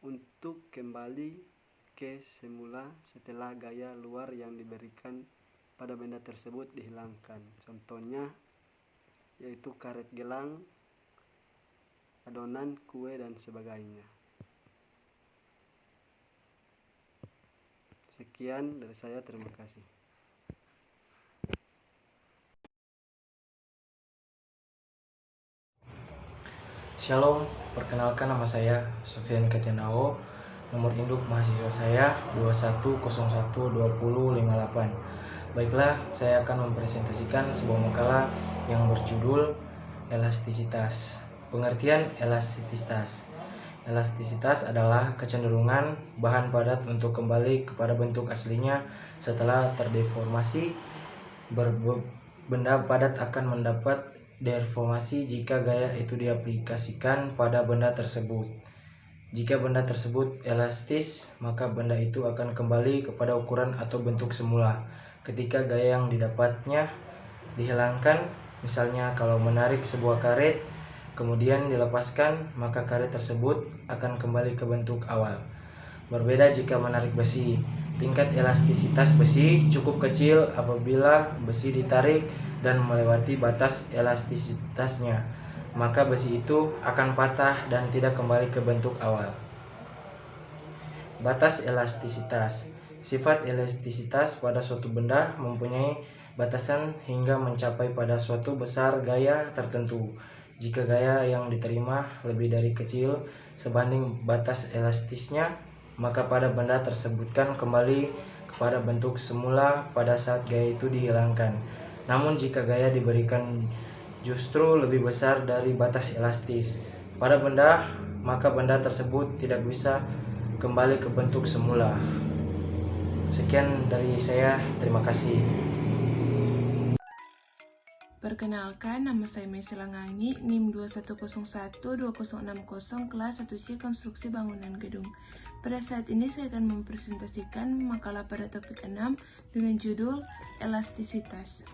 untuk kembali ke semula setelah gaya luar yang diberikan pada benda tersebut dihilangkan. Contohnya yaitu karet gelang, adonan, kue, dan sebagainya. Sekian dari saya, terima kasih. Shalom, perkenalkan nama saya Sofian Katianao, nomor induk mahasiswa saya 21012058. Baiklah, saya akan mempresentasikan sebuah makalah yang berjudul Elastisitas. Pengertian elastisitas. Elastisitas adalah kecenderungan bahan padat untuk kembali kepada bentuk aslinya setelah terdeformasi. Benda padat akan mendapat deformasi jika gaya itu diaplikasikan pada benda tersebut. Jika benda tersebut elastis, maka benda itu akan kembali kepada ukuran atau bentuk semula ketika gaya yang didapatnya dihilangkan. Misalnya kalau menarik sebuah karet kemudian dilepaskan, maka karet tersebut akan kembali ke bentuk awal. Berbeda jika menarik besi. Tingkat elastisitas besi cukup kecil apabila besi ditarik dan melewati batas elastisitasnya, maka besi itu akan patah dan tidak kembali ke bentuk awal. Batas elastisitas. Sifat elastisitas pada suatu benda mempunyai batasan hingga mencapai pada suatu besar gaya tertentu. Jika gaya yang diterima lebih dari kecil sebanding batas elastisnya, maka pada benda tersebut kan kembali kepada bentuk semula pada saat gaya itu dihilangkan. Namun jika gaya diberikan justru lebih besar dari batas elastis pada benda, maka benda tersebut tidak bisa kembali ke bentuk semula. Sekian dari saya, terima kasih. Perkenalkan, nama saya Messi Langangi, NIM 21012060 kelas 1C Konstruksi Bangunan Gedung. Pada saat ini saya akan mempresentasikan makalah pada topik 6 dengan judul Elastisitas.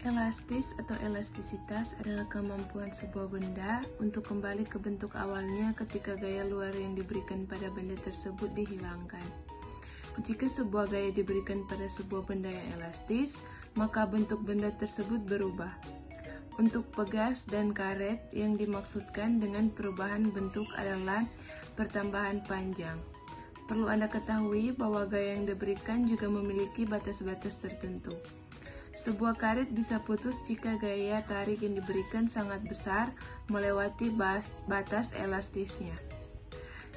Elastis atau elastisitas adalah kemampuan sebuah benda untuk kembali ke bentuk awalnya ketika gaya luar yang diberikan pada benda tersebut dihilangkan. Jika sebuah gaya diberikan pada sebuah benda yang elastis, maka bentuk benda tersebut berubah. Untuk pegas dan karet, yang dimaksudkan dengan perubahan bentuk adalah pertambahan panjang. Perlu Anda ketahui bahwa gaya yang diberikan juga memiliki batas-batas tertentu. Sebuah karet bisa putus jika gaya tarik yang diberikan sangat besar melewati batas elastisnya.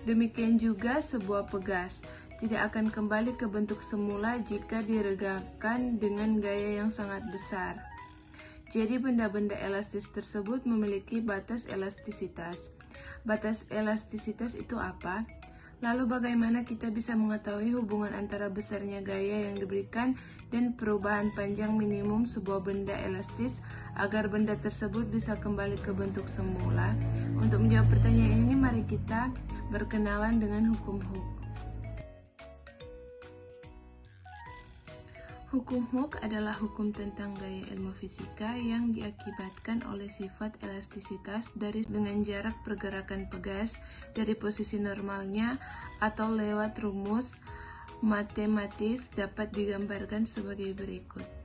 Demikian juga sebuah pegas tidak akan kembali ke bentuk semula jika diregangkan dengan gaya yang sangat besar. Jadi benda-benda elastis tersebut memiliki batas elastisitas. Batas elastisitas itu apa? Lalu bagaimana kita bisa mengetahui hubungan antara besarnya gaya yang diberikan dan perubahan panjang minimum sebuah benda elastis agar benda tersebut bisa kembali ke bentuk semula? Untuk menjawab pertanyaan ini, mari kita berkenalan dengan hukum Hooke. Hukum Hooke adalah hukum tentang gaya ilmu fisika yang diakibatkan oleh sifat elastisitas dengan jarak pergerakan pegas dari posisi normalnya atau lewat rumus matematis dapat digambarkan sebagai berikut.